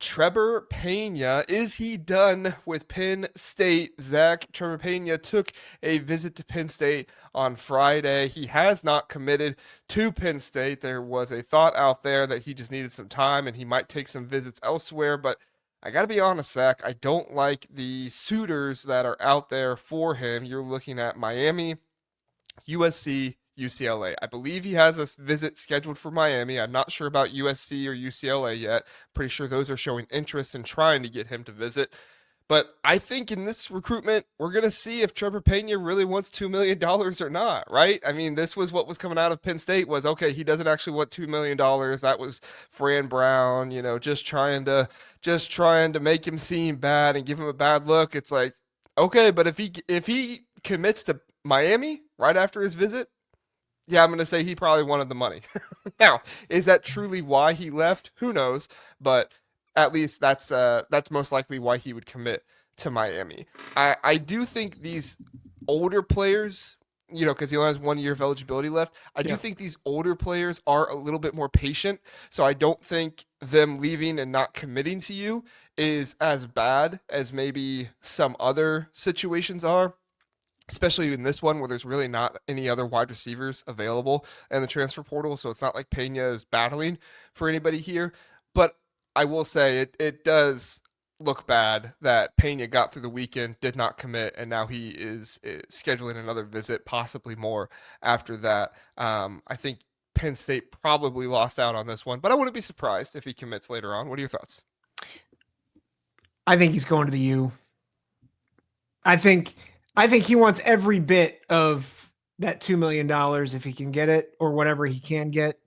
Trevor Pena. Is he done with Penn State? Zach, Trevor Pena took a visit to Penn State on Friday. He has not committed to Penn State. There was a thought out there that he just needed some time and he might take some visits elsewhere, but I got to be honest, Zach, I don't like the suitors that are out there for him. You're looking at Miami, USC, UCLA. I believe he has a visit scheduled for Miami. I'm not sure about USC or UCLA yet. Pretty sure those are showing interest in trying to get him to visit. But I think in this recruitment, we're going to see if Trevor Pena really wants $2 million or not, right? I mean, this was what was coming out of Penn State was, okay, he doesn't actually want $2 million. That was Fran Brown, just trying to make him seem bad and give him a bad look. It's like, okay, but if he commits to Miami right after his visit, yeah, I'm going to say he probably wanted the money. Now, is that truly why he left? Who knows? But at least that's most likely why he would commit to Miami. I do think these older players, because he only has 1 year of eligibility left, I do Yeah. think these older players are a little bit more patient. So I don't think them leaving and not committing to you is as bad as maybe some other situations are, especially in this one where there's really not any other wide receivers available in the transfer portal. So it's not like Pena is battling for anybody here. But I will say it does look bad that Pena got through the weekend, did not commit, and now he is scheduling another visit, possibly more after that. I think Penn State probably lost out on this one, but I wouldn't be surprised if he commits later on. What are your thoughts? I think he's going to the U. I think he wants every bit of that $2 million if he can get it or whatever he can get.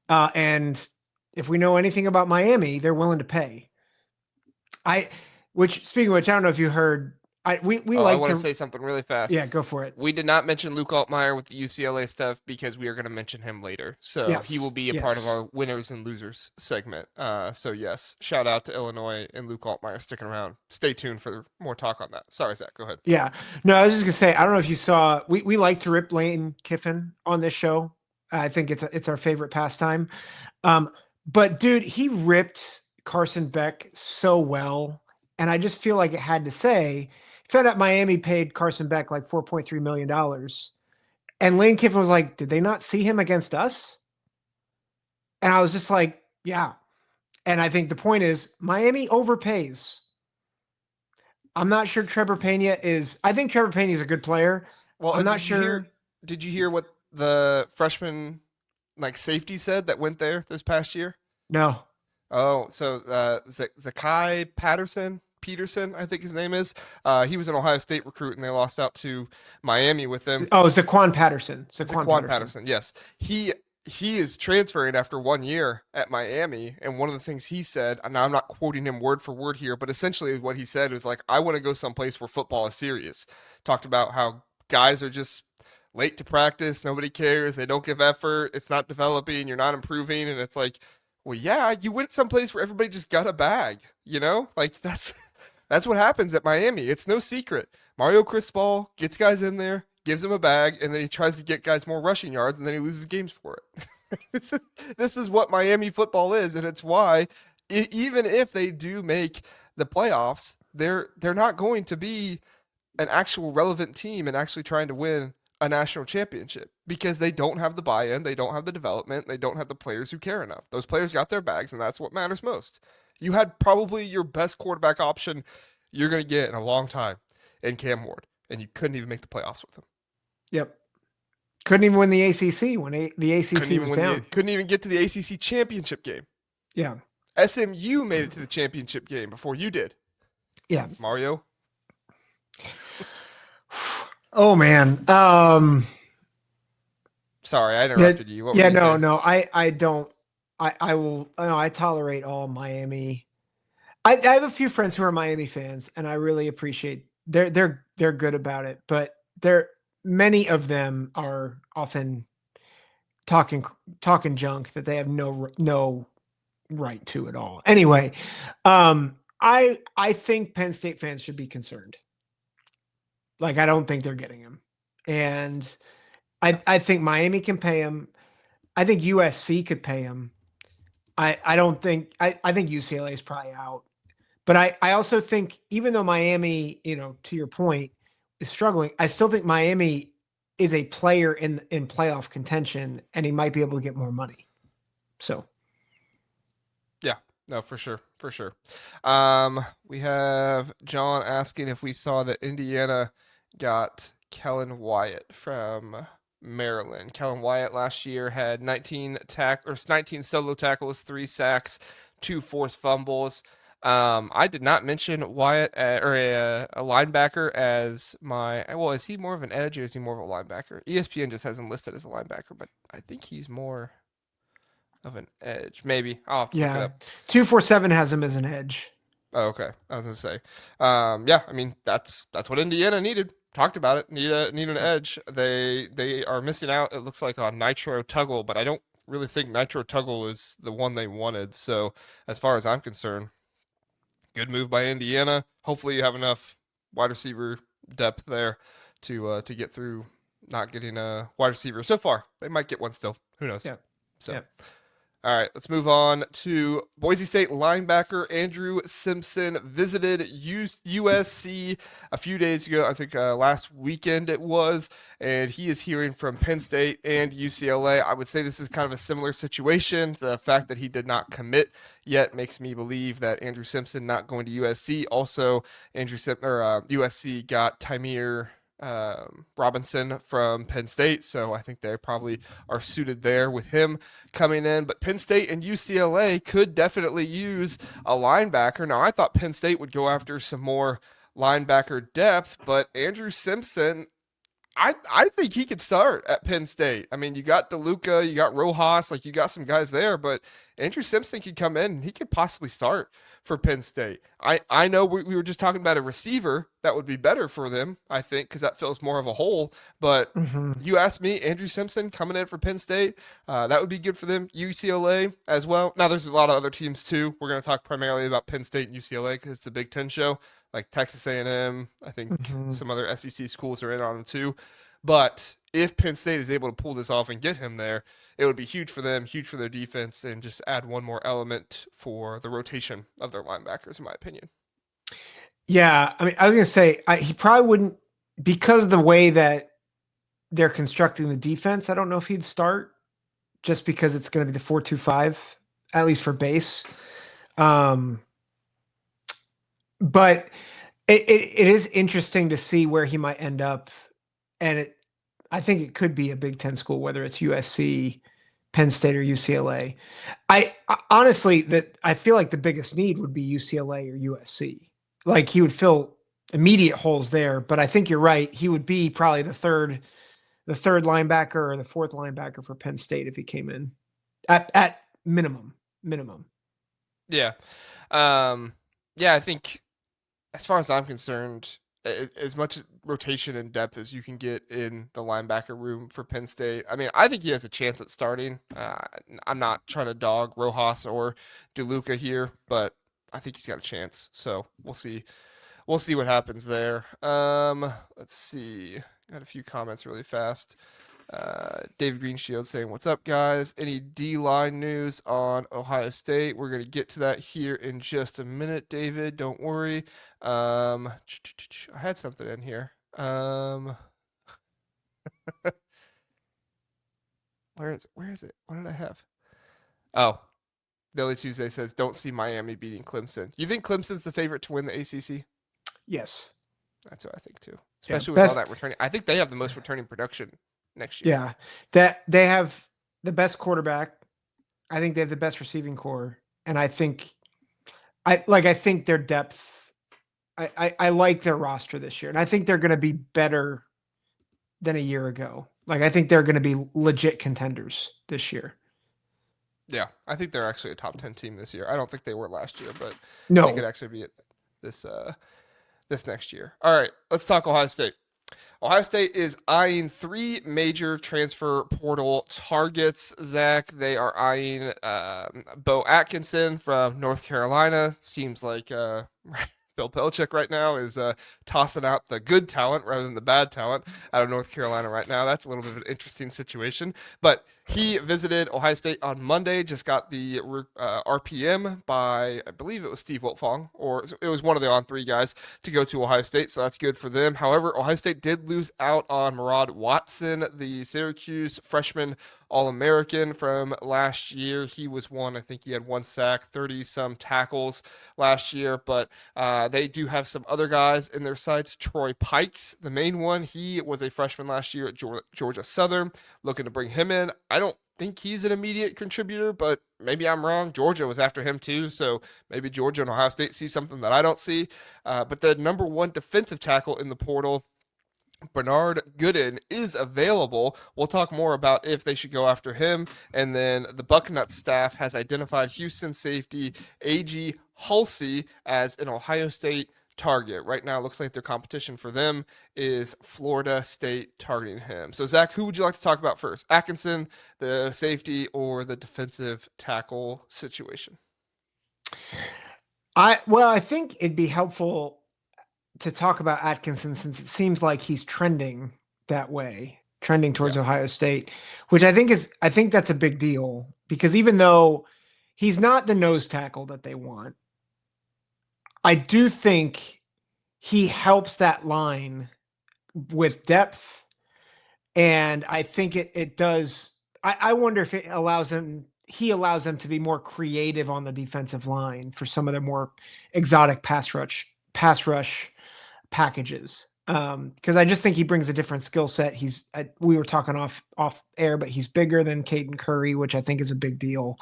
And if we know anything about Miami, they're willing to pay. Speaking of which, I don't know if you heard. We I like want to to say something really fast. Yeah, go for it. We did not mention Luke Altmaier with the UCLA stuff because we are going to mention him later. So he will be a part of our winners and losers segment. So yes, shout out to Illinois and Luke Altmaier sticking around. Stay tuned for more talk on that. Sorry, Zach, go ahead. Yeah. No, I was just gonna say, I don't know if you saw, we like to rip Lane Kiffin on this show. I think it's our favorite pastime. But dude, he ripped Carson Beck so well. And I just feel like it had to say, found out Miami paid Carson Beck like $4.3 million. And Lane Kiffin was like, did they not see him against us? And I was just like, yeah. And I think the point is Miami overpays. I'm not sure Trevor Pena is. I think Trevor Pena is a good player. Well, I'm not sure. Did you hear what the freshman safety said that went there this past year? No. Oh, so Zakai Peterson, I think his name is. He was an Ohio State recruit, and they lost out to Miami with him. Oh, Zaquan Patterson. Zaquan Patterson, yes. He is transferring after 1 year at Miami, and one of the things he said, and I'm not quoting him word for word here, but essentially what he said was like, I want to go someplace where football is serious. Talked about how guys are just late to practice, nobody cares, they don't give effort, it's not developing, you're not improving, and it's like, well, yeah, you went someplace where everybody just got a bag, that's what happens at Miami. It's no secret. Mario Cristobal gets guys in there, gives him a bag, and then he tries to get guys more rushing yards, and then he loses games for it. This is what Miami football is, and it's why even if they do make the playoffs, they're not going to be an actual relevant team and actually trying to win a national championship because they don't have the buy-in, they don't have the development, they don't have the players who care enough. Those players got their bags, and that's what matters most. You had probably your best quarterback option you're going to get in a long time in Cam Ward, and you couldn't even make the playoffs with him. Yep. Couldn't even win the ACC when the ACC was down. Couldn't even get to the ACC championship game. Yeah. SMU made it to the championship game before you did. Yeah. Mario. Oh man. Sorry, I interrupted you. No. I don't. I tolerate all Miami. I have a few friends who are Miami fans, and I really appreciate they're good about it, but many of them are often talking junk that they have no right to at all. Anyway, I think Penn State fans should be concerned. Like, I don't think they're getting him, and I think Miami can pay him. I think USC could pay him. I don't think I think UCLA is probably out. But I also think even though Miami, to your point, is struggling, I still think Miami is a player in playoff contention, and he might be able to get more money. So Yeah, no, for sure, for sure. We have John asking if we saw that Indiana got Kellen Wyatt from Maryland. Kellen Wyatt last year had 19 solo tackles, 3 sacks, 2 forced fumbles. I did not mention Wyatt or a linebacker as my. Well, is he more of an edge or is he more of a linebacker? ESPN just has him listed as a linebacker, but I think he's more of an edge. Maybe I'll have to look it yeah, up. 247 has him as an edge. Oh, okay. I was gonna say, yeah. I mean, that's what Indiana needed. Talked about it. Need an Yep. edge. They are missing out. It looks like on Nitro Tuggle, but I don't really think Nitro Tuggle is the one they wanted. So as far as I'm concerned, good move by Indiana. Hopefully you have enough wide receiver depth there to get through not getting a wide receiver so far. They might get one still. Who knows? Yep. So. Yep. All right, let's move on to Boise State linebacker Andrew Simpson visited USC a few days ago. I think last weekend it was, and he is hearing from Penn State and UCLA. I would say this is kind of a similar situation. The fact that he did not commit yet makes me believe that Andrew Simpson not going to USC. Also, USC got Tymir Robinson from Penn State, so I think they probably are suited there with him coming in. But Penn State and UCLA could definitely use a linebacker. Now, I thought Penn State would go after some more linebacker depth, but Andrew Simpson, I think he could start at Penn State. I mean, you got DeLuca, you got Rojas, like you got some guys there, but Andrew Simpson could come in and he could possibly start for Penn State. I know we were just talking about a receiver that would be better for them, I think, because that fills more of a hole. But Hmm. you asked me, Andrew Simpson coming in for Penn State, that would be good for them. UCLA as well. Now, there's a lot of other teams too. We're going to talk primarily about Penn State and UCLA because it's a Big Ten show, like Texas A&M. I think Hmm. some other SEC schools are in on them too. But if Penn State is able to pull this off and get him there, it would be huge for them, huge for their defense, and just add one more element for the rotation of their linebackers, in my opinion. Yeah, I mean, I was gonna say he probably wouldn't because of the way that they're constructing the defense. I don't know if he'd start just because it's going to be the 4-2-5 at least for base. Um, but it is interesting to see where he might end up, and I think it could be a Big Ten school, whether it's USC, Penn State, or UCLA. Honestly that I feel like the biggest need would be UCLA or USC. Like he would fill immediate holes there, but I think you're right. He would be probably the third linebacker or the fourth linebacker for Penn State if he came in at minimum. Yeah. Yeah, I think as far as I'm concerned, as much rotation and depth as you can get in the linebacker room for Penn State, I mean, I think he has a chance at starting. I'm not trying to dog Rojas or DeLuca here, but I think he's got a chance. So we'll see. We'll see what happens there. Let's see. Got a few comments really fast. David Greenshield saying, "What's up, guys? Any D-line news on Ohio State? We're gonna get to that here in just a minute, David. Don't worry. I had something in here. Where is it? Where is it? What did I have? Oh, Billy Tuesday says, "Don't see Miami beating Clemson. You think Clemson's the favorite to win the ACC?" Yes. That's what I think too. Yeah. Especially with all that returning. I think they have the most returning production next year. Yeah. That they have the best quarterback. I think they have the best receiving core. And I think think their depth. I like their roster this year. And I think they're gonna be better than a year ago. Like I think they're gonna be legit contenders this year. Yeah, I think they're actually a top 10 team this year. I don't think they were last year, but they could No. actually be at this this next year. All right, let's talk Ohio State. Ohio State is eyeing 3 major transfer portal targets. Zach, they are eyeing Bo Atkinson from North Carolina. Seems like Bill Belichick right now is tossing out the good talent rather than the bad talent out of North Carolina right now. That's a little bit of an interesting situation. But he visited Ohio State on Monday, just got the RPM by, I believe it was Steve Wiltfong, or it was one of the on-3 guys to go to Ohio State, so that's good for them. However, Ohio State did lose out on Morate Watson, the Syracuse freshman All-American from last year. He was one, I think he had 1 sack, 30-some tackles last year, but they do have some other guys in their sights. Troy Pikes, the main one, he was a freshman last year at Georgia Southern, looking to bring him in. I don't think he's an immediate contributor, but maybe I'm wrong. Georgia was after him too, so maybe Georgia and Ohio State see something that I don't see. But the number one defensive tackle in the portal, Bernard Gooden, is available. We'll talk more about if they should go after him. And then the Bucknut staff has identified Houston safety AJ Halsey as an Ohio State target. Right now, it looks like their competition for them is Florida State targeting him. So, Zach, who would you like to talk about first? Atkinson, the safety, or the defensive tackle situation? I think it'd be helpful to talk about Atkinson, since it seems like he's trending that way, trending towards Ohio State, which I think that's a big deal, because even though he's not the nose tackle that they want, I do think he helps that line with depth. And I think it does. I wonder if he allows them to be more creative on the defensive line for some of their more exotic pass rush packages. Because I just think he brings a different skill set. We were talking off air, but he's bigger than Caden Curry, which I think is a big deal.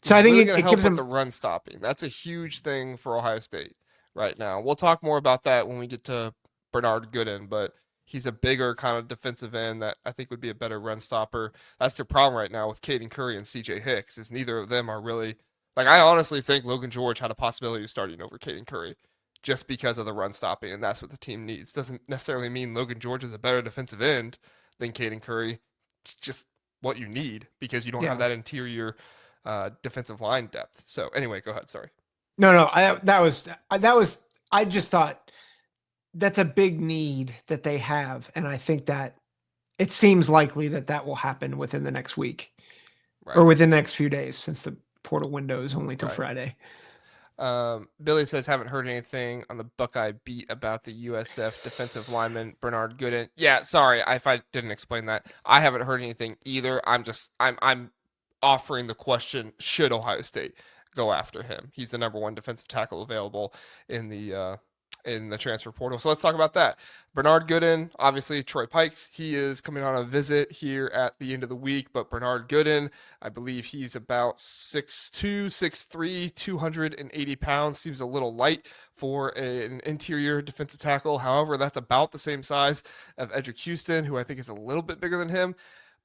So I think really it gives him the run stopping. That's a huge thing for Ohio State right now. We'll talk more about that when we get to Bernard Gooden, but he's a bigger kind of defensive end that I think would be a better run stopper. That's the problem right now with Caden Curry and CJ Hicks, is neither of them are really, like, I honestly think Logan George had a possibility of starting over Caden Curry just because of the run stopping, and that's what the team needs. Doesn't necessarily mean Logan George is a better defensive end than Caden Curry. It's just what you need because you don't have that interior defensive line depth. So anyway, go ahead. Sorry. No, I just thought that's a big need that they have. And I think that it seems likely that will happen within the next week or within the next few days, since the portal window is only till Friday. Billy says, haven't heard anything on the Buckeye beat about the USF defensive lineman Bernard Gooden. Yeah, sorry if I didn't explain that. I haven't heard anything either. I'm offering the question, should Ohio State go after him? He's the number one defensive tackle available in the transfer portal. So let's talk about that. Bernard Gooden, obviously Troy Pikes, he is coming on a visit here at the end of the week, but Bernard Gooden, I believe he's about 6'2", 6'3", 280 pounds. Seems a little light for an interior defensive tackle. However, that's about the same size of Edric Houston, who I think is a little bit bigger than him.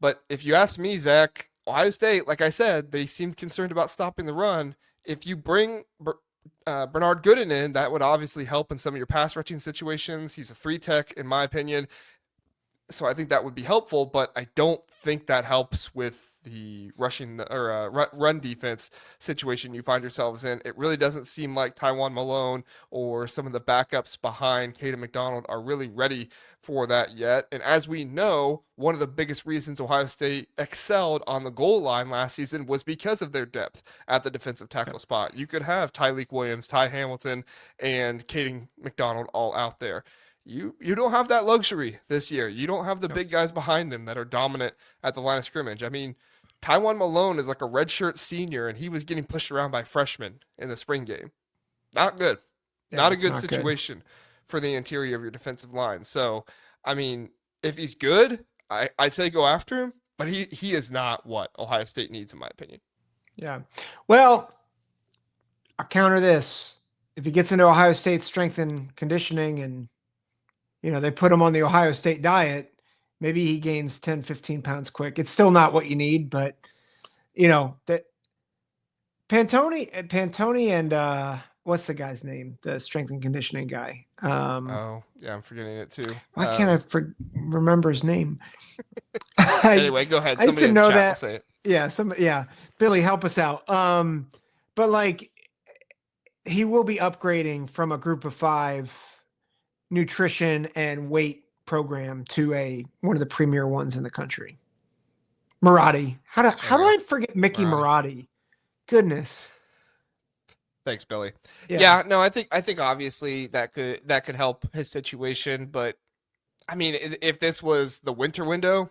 But if you ask me, Zach, Ohio State, like I said, they seemed concerned about stopping the run. If you bring Bernard Gooden in, that would obviously help in some of your pass rushing situations. He's a 3 tech, in my opinion. So I think that would be helpful, but I don't think that helps with the rushing or run defense situation you find yourselves in. It really doesn't seem like Tywone Malone or some of the backups behind Caden McDonald are really ready for that yet. And as we know, one of the biggest reasons Ohio State excelled on the goal line last season was because of their depth at the defensive tackle spot. You could have Tyleik Williams, Ty Hamilton, and Caden McDonald all out there. You don't have that luxury this year. You don't have the big guys behind him that are dominant at the line of scrimmage. I mean, Tywone Malone is like a redshirt senior, and he was getting pushed around by freshmen in the spring game. Not good. Not a good situation for the interior of your defensive line. So, I mean, if he's good, I'd say go after him, but he is not what Ohio State needs, in my opinion. Yeah. Well, I'll counter this. If he gets into Ohio State's strength and conditioning and they put him on the Ohio State diet, maybe he gains 10, 15 pounds quick. It's still not what you need, but that Pantoni and what's the guy's name? The strength and conditioning guy. I'm forgetting it too. Why can't I remember his name? Anyway, go ahead. I used to know that. Say it. Yeah. Billy, help us out. But like, he will be upgrading from a group of 5 nutrition and weight program to one of the premier ones in the country. Morate. There How we do go. I forget Mickey Morati. Morate? Goodness. Thanks, Billy. Yeah. Yeah, no, I think obviously that could help his situation, but I mean, if this was the winter window,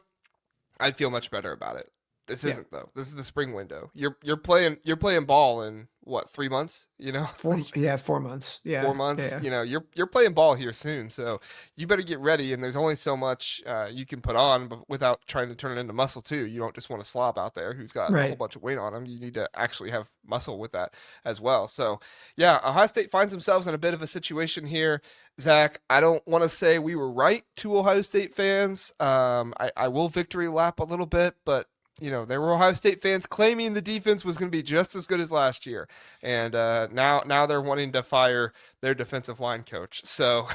I'd feel much better about it. This Yeah. isn't though. This is the spring window. You're playing ball in what, 3 months? Like 4 months. four Yeah. months. Yeah. You're playing ball here soon, so you better get ready. And there's only so much you can put on without trying to turn it into muscle too. You don't just want a slob out there who's got a whole Right. bunch of weight on him. You need to actually have muscle with that as well. So yeah, Ohio State finds themselves in a bit of a situation here. Zach, I don't want to say we were right to Ohio State fans. I will victory lap a little bit, but there were Ohio State fans claiming the defense was going to be just as good as last year, and now they're wanting to fire their defensive line coach. So,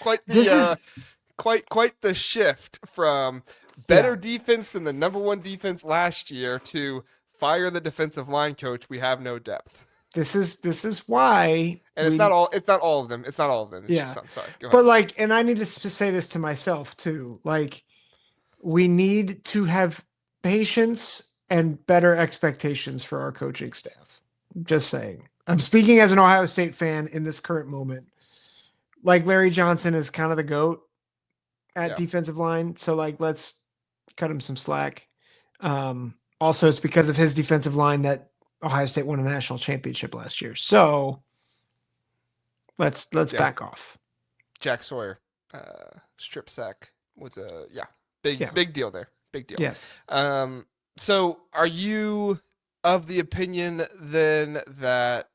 quite the This is quite the shift from yeah. better defense than the number one defense last year to fire the defensive line coach. We have no depth, This is why and it's not all of them. It's not all of them. It's just yeah. some. Sorry, go ahead. But like, and I need to say this to myself too. Like, we need to have patience and better expectations for our coaching staff. Just saying. I'm speaking as an Ohio State fan in this current moment. Like, Larry Johnson is kind of the GOAT at Yeah, defensive line. So like, let's cut him some slack. Also, it's because of his defensive line that Ohio State won a national championship last year. So let's yeah. back off. Jack Sawyer, strip sack was a big Yeah. big deal there. Big deal. Yeah. So are you of the opinion then that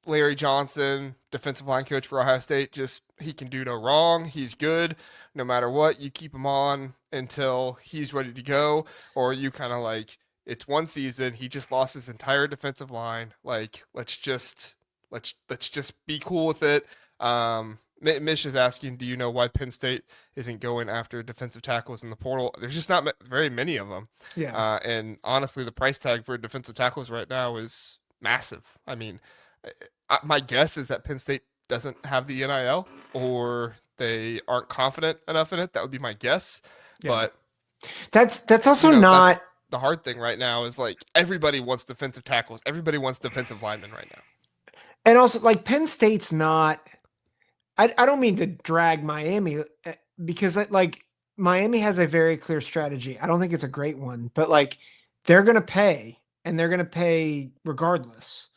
Larry Johnson, defensive line coach for Ohio State, just he can do no wrong. He's good no matter what. You keep him on until he's ready to go, or are you kind of like it's one season, he just lost his entire defensive line. Like let's just be cool with it. Mish is asking, do you know why Penn State isn't going after defensive tackles in the portal? There's just not very many of them. Yeah. And honestly, the price tag for defensive tackles right now is massive. I mean, my guess is that Penn State doesn't have the NIL or they aren't confident enough in it. That would be my guess. Yeah. But That's also that's not. the hard thing right now is like everybody wants defensive tackles. Everybody wants defensive linemen right now. And also, like, Penn State's not. I don't mean to drag Miami because like Miami has a very clear strategy. I don't think it's a great one, but like they're going to pay and they're going to pay regardless.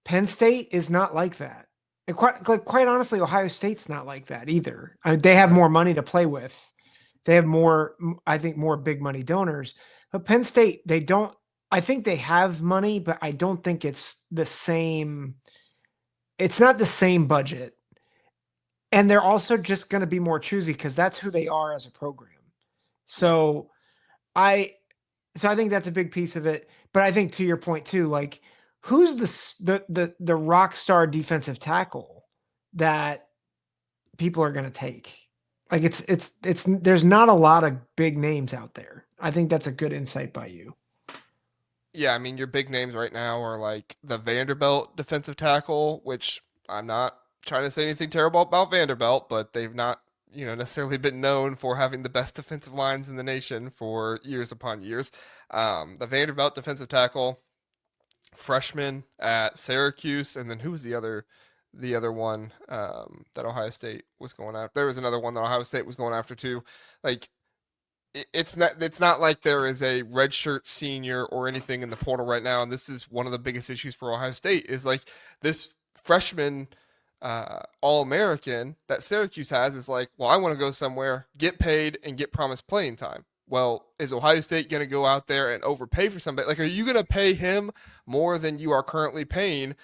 Penn State is not like that. And quite honestly, Ohio State's not like that either. I mean, they have Right. more money to play with. They have more, I think, more big money donors. But Penn State, they don't. I think they have money, but I don't think it's the same. It's not the same budget. And they're also just going to be more choosy because that's who they are as a program. Yeah. So I think that's a big piece of it. But I think to your point too, like who's the rock star defensive tackle that people are going to take? Like it's there's not a lot of big names out there. I think that's a good insight by you. Yeah, I mean, your big names right now are like the Vanderbilt defensive tackle, which I'm not trying to say anything terrible about Vanderbilt, but they've not, necessarily been known for having the best defensive lines in the nation for years upon years. The Vanderbilt defensive tackle, freshman at Syracuse, and then who was the other one that Ohio State was going after? There was another one that Ohio State was going after too. Like it's not like there is a redshirt senior or anything in the portal right now, and this is one of the biggest issues for Ohio State is like this freshman All-American that Syracuse has is like, well, I want to go somewhere, get paid, and get promised playing time. Well, is Ohio State going to go out there and overpay for somebody? Like, are you going to pay him more than you are currently paying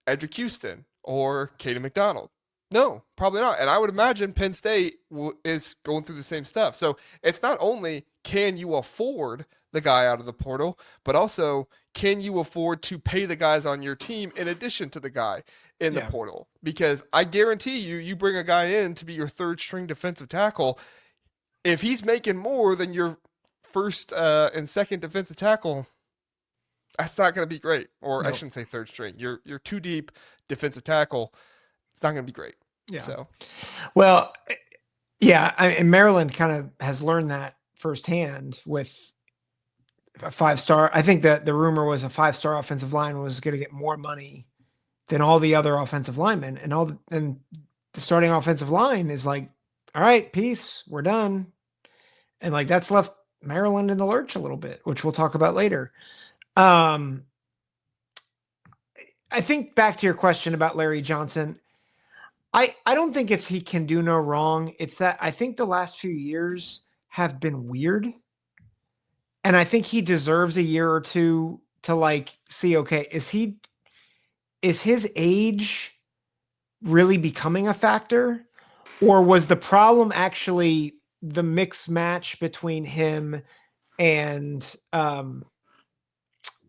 Edric Houston or Caden McDonald? No, probably not. And I would imagine Penn State is going through the same stuff. So it's not only can you afford the guy out of the portal, but also can you afford to pay the guys on your team in addition to the guy in the Yeah. portal? Because I guarantee you bring a guy in to be your third string defensive tackle. If he's making more than your first and second defensive tackle, That's not going to be great. Or I No. shouldn't say third string. You're too deep defensive tackle. It's not going to be great. Yeah. So Well, yeah, and Maryland kind of has learned that firsthand with a 5-star. I think that the rumor was a 5-star offensive line was going to get more money than all the other offensive linemen, and the starting offensive line is like, all right, peace, we're done, and like that's left Maryland in the lurch a little bit, which we'll talk about later. I think back to your question about Larry Johnson. I don't think it's he can do no wrong. It's that I think the last few years have been weird. And I think he deserves a year or two to like see, okay, is his age really becoming a factor? Or was the problem actually the mix match between him and the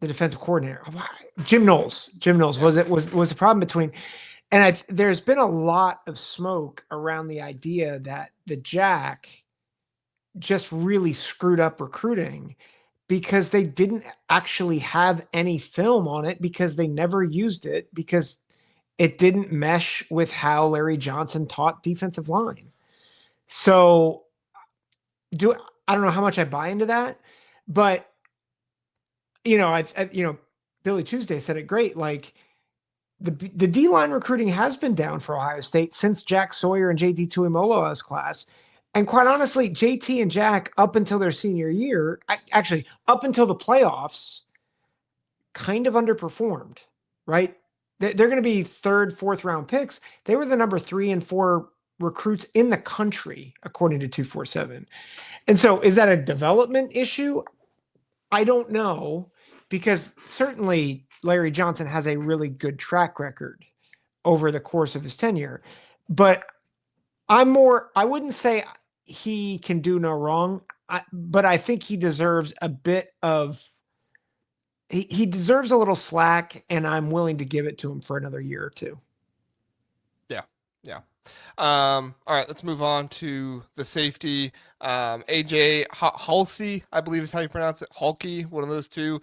defensive coordinator? Jim Knowles. yeah. Was the problem between, and there's been a lot of smoke around the idea that the Jack just really screwed up recruiting because they didn't actually have any film on it because they never used it because it didn't mesh with how Larry Johnson taught defensive line. So I don't know how much I buy into that, but Billy Tuesday said it great. Like the D line recruiting has been down for Ohio State since Jack Sawyer and JT Tuimoloau's class. And quite honestly, JT and Jack, up until their senior year, actually up until the playoffs, kind of underperformed, right? They're going to be 3rd, 4th round picks. They were the number 3 and 4 recruits in the country, according to 247. And so is that a development issue? I don't know, because certainly Larry Johnson has a really good track record over the course of his tenure. But I wouldn't say he can do no wrong, but I think he deserves a bit of, he deserves a little slack, and I'm willing to give it to him for another year or two. Yeah. Yeah. All right, let's move on to the safety. AJ Halsey, I believe is how you pronounce it. Halkey, one of those two.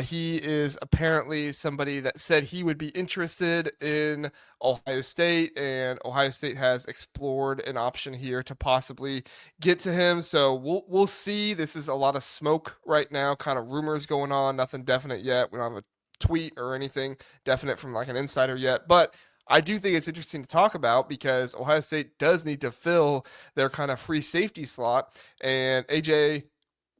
He is apparently somebody that said he would be interested in Ohio State, and Ohio State has explored an option here to possibly get to him. So we'll see. This is a lot of smoke right now, kind of rumors going on, nothing definite yet. We don't have a tweet or anything definite from like an insider yet, but I do think it's interesting to talk about because Ohio State does need to fill their kind of free safety slot, and AJ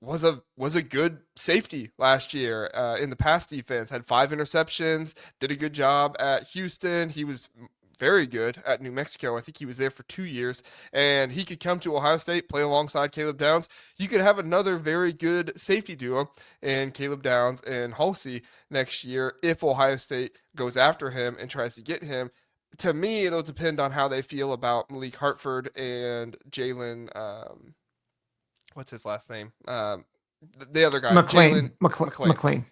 was a good safety last year in the pass defense. Had 5 interceptions, did a good job at Houston. He was very good at New Mexico. I think he was there for 2 years, and he could come to Ohio State, play alongside Caleb Downs. You could have another very good safety duo in Caleb Downs and Hulsey next year if Ohio State goes after him and tries to get him. To me, it'll depend on how they feel about Malik Hartford and Jalen. What's his last name? The other guy, Jalen McLean.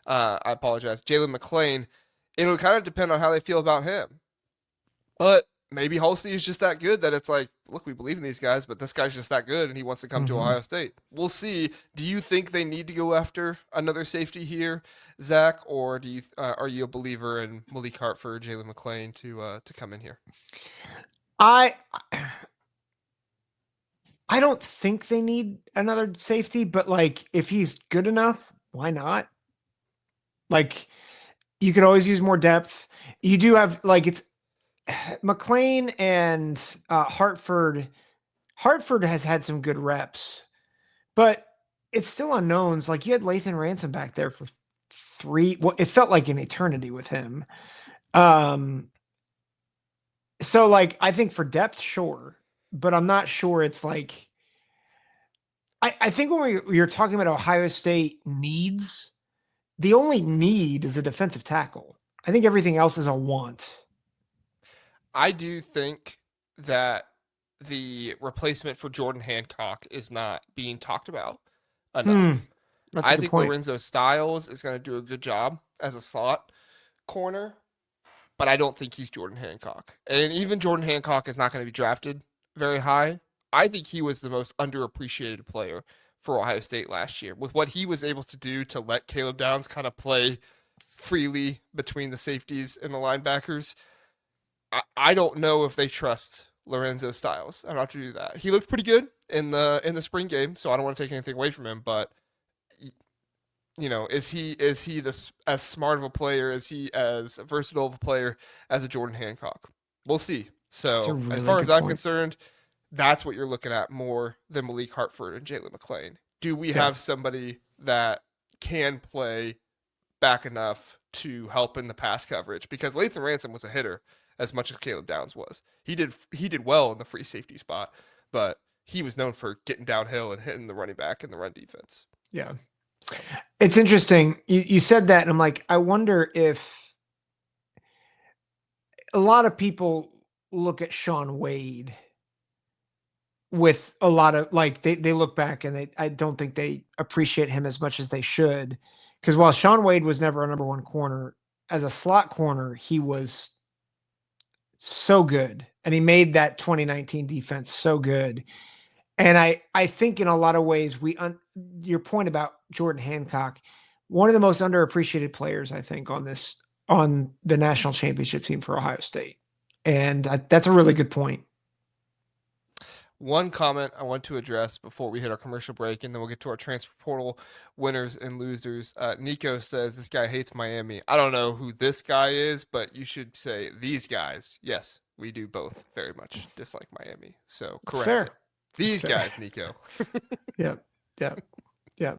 I apologize, Jalen McLean. It'll kind of depend on how they feel about him. But maybe Hulsey is just that good that it's like, look, we believe in these guys, but this guy's just that good and he wants to come to Ohio State. We'll see. Do you think they need to go after another safety here, Zach, or do you are you a believer in Malik Hartford, Jalen McLean to come in here? I don't think they need another safety, but like if he's good enough, why not? Like you could always use more depth. You do have like it's McLean and Hartford. Hartford has had some good reps, but it's still unknowns. Like you had Lathan Ransom back there for 3. Well, it felt like an eternity with him. So like I think for depth, sure, but I'm not sure it's like. I think when you're talking about Ohio State needs, the only need is a defensive tackle. I think everything else is a want. I do think that the replacement for Jordan Hancock is not being talked about enough. That's a I good think point. Lorenzo Styles is going to do a good job as a slot corner, but I don't think he's Jordan Hancock. And even Jordan Hancock is not going to be drafted very high. I think he was the most underappreciated player for Ohio State last year. With what he was able to do to let Caleb Downs kind of play freely between the safeties and the linebackers, I don't know if they trust Lorenzo Styles. I don't have to do that. He looked pretty good in the spring game, so I don't want to take anything away from him. But is he as smart of a player? Is he as versatile of a player as a Jordan Hancock? We'll see. So really as far as I'm point. concerned, that's what you're looking at more than Malik Hartford and Jalen McClain. Do we have somebody that can play back enough to help in the pass coverage? Because Lathan Ransom was a hitter as much as Caleb Downs was. He did well in the free safety spot, but he was known for getting downhill and hitting the running back in the run defense. Yeah. So. It's interesting. You said that, and I'm like, I wonder if a lot of people look at Shawn Wade with a lot of like they look back and I don't think they appreciate him as much as they should. Because while Shawn Wade was never a number one corner, as a slot corner, he was so good. And he made that 2019 defense so good. And I think in a lot of ways, your point about Jordan Hancock, one of the most underappreciated players, I think, on the national championship team for Ohio State. And that's a really good point. One comment I want to address before we hit our commercial break, and then we'll get to our transfer portal winners and losers. Nico says this guy hates Miami. I don't know who this guy is, but you should say these guys. Yes, we do both very much dislike Miami. So correct. These guys, Nico. Yeah.